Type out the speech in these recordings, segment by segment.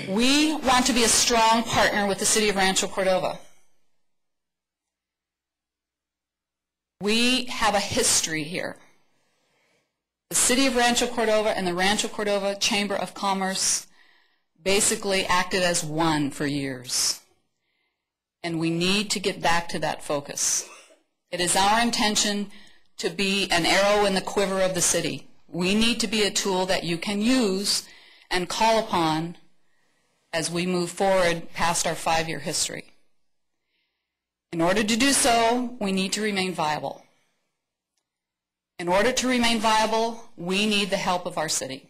We want to be a strong partner with the City of Rancho Cordova. We have a history here. The City of Rancho Cordova and the Rancho Cordova Chamber of Commerce basically acted as one for years. And we need to get back to that focus. It is our intention to be an arrow in the quiver of the city. We need to be a tool that you can use and call upon as we move forward past our 5-year history. In order to do so, we need to remain viable. In order to remain viable, we need the help of our city.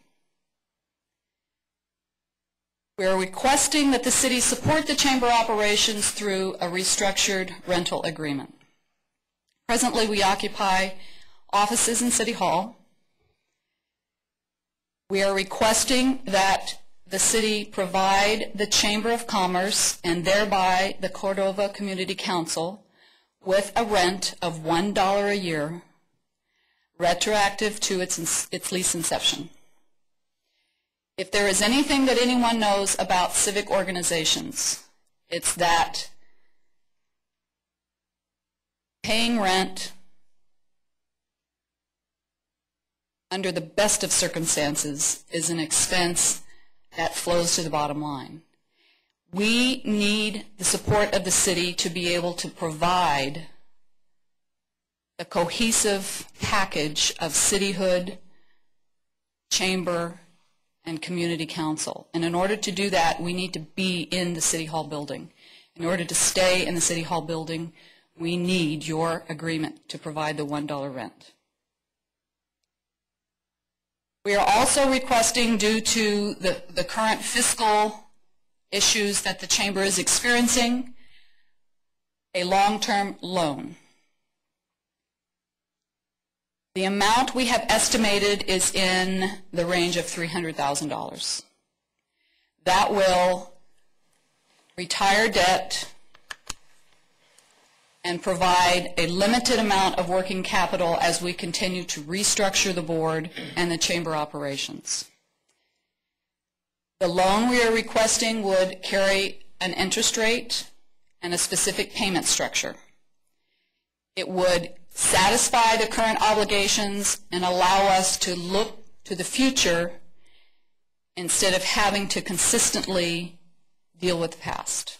We are requesting that the city support the chamber operations through a restructured rental agreement. Presently, we occupy offices in City Hall. We are requesting that the city provide the Chamber of Commerce and thereby the Cordova Community Council with a rent of $1 a year, retroactive to its lease inception. If there is anything that anyone knows about civic organizations, it's that paying rent under the best of circumstances is an expense that flows to the bottom line. We need the support of the city to be able to provide a cohesive package of cityhood, chamber, and community council. And in order to do that, we need to be in the City Hall building. In order to stay in the City Hall building, we need your agreement to provide the $1 rent. We are also requesting, due to the current fiscal issues that the chamber is experiencing, a long-term loan. The amount we have estimated is in the range of $300,000. That will retire debt and provide a limited amount of working capital as we continue to restructure the board and the chamber operations. The loan we are requesting would carry an interest rate and a specific payment structure. It would satisfy the current obligations and allow us to look to the future instead of having to consistently deal with the past.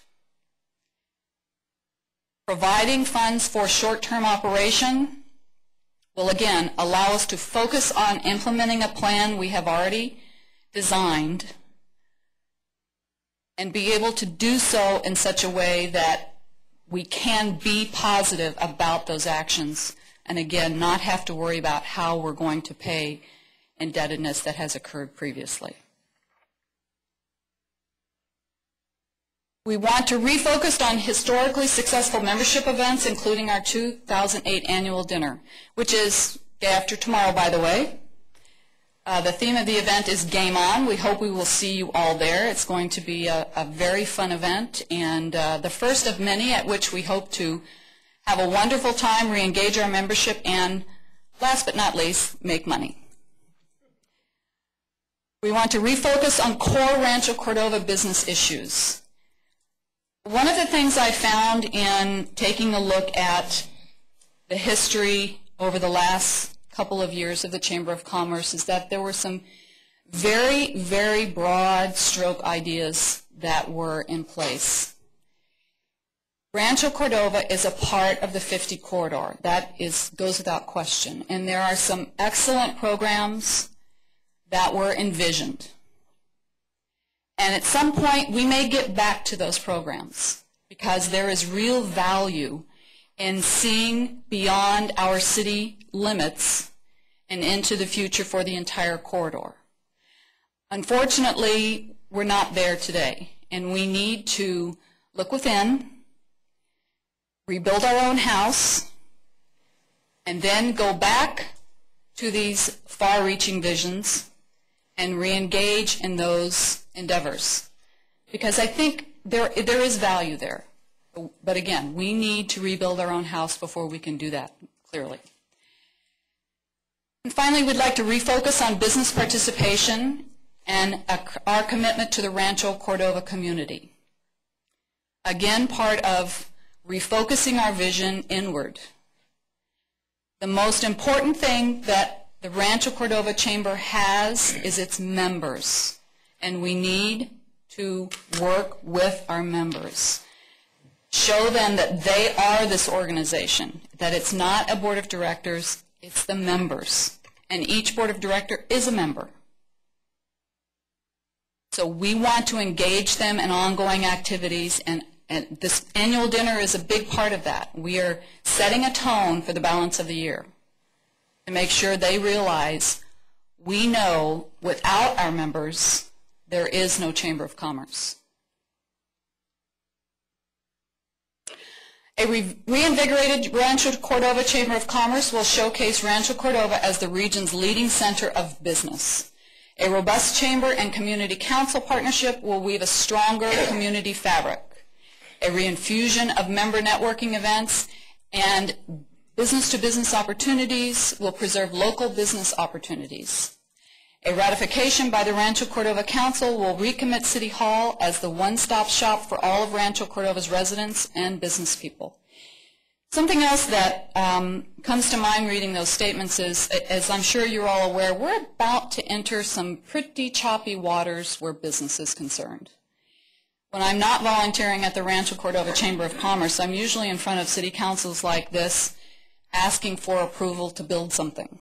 Providing funds for short-term operation will again allow us to focus on implementing a plan we have already designed and be able to do so in such a way that we can be positive about those actions and again not have to worry about how we're going to pay indebtedness that has occurred previously. We want to refocus on historically successful membership events, including our 2008 annual dinner, which is day after tomorrow, by the way. The theme of the event is Game On. We hope we will see you all there. It's going to be a very fun event, and the first of many at which we hope to have a wonderful time, re-engage our membership, and last but not least, make money. We want to refocus on core Rancho Cordova business issues. One of the things I found in taking a look at the history over the last couple of years of the Chamber of Commerce is that there were some very, very broad stroke ideas that were in place. Rancho Cordova is a part of the 50 corridor. That goes without question. And there are some excellent programs that were envisioned. And at some point, we may get back to those programs because there is real value in seeing beyond our city limits and into the future for the entire corridor. Unfortunately, we're not there today, and we need to look within, rebuild our own house, and then go back to these far-reaching visions and re-engage in those endeavors. Because I think there is value there. But again, we need to rebuild our own house before we can do that, clearly. And finally, we'd like to refocus on business participation and our commitment to the Rancho Cordova community. Again, part of refocusing our vision inward. The most important thing that the Rancho Cordova Chamber has is its members, and we need to work with our members. Show them that they are this organization, that it's not a board of directors, it's the members, and each board of director is a member. So we want to engage them in ongoing activities, and this annual dinner is a big part of that. We are setting a tone for the balance of the year to make sure they realize we know without our members there is no Chamber of Commerce. A reinvigorated Rancho Cordova Chamber of Commerce will showcase Rancho Cordova as the region's leading center of business. A robust chamber and community council partnership will weave a stronger community fabric. A reinfusion of member networking events and business-to-business opportunities will preserve local business opportunities. A ratification by the Rancho Cordova Council will recommit City Hall as the one-stop shop for all of Rancho Cordova's residents and business people. Something else that comes to mind reading those statements is, as I'm sure you're all aware, we're about to enter some pretty choppy waters where business is concerned. When I'm not volunteering at the Rancho Cordova Chamber of Commerce, I'm usually in front of city councils like this asking for approval to build something.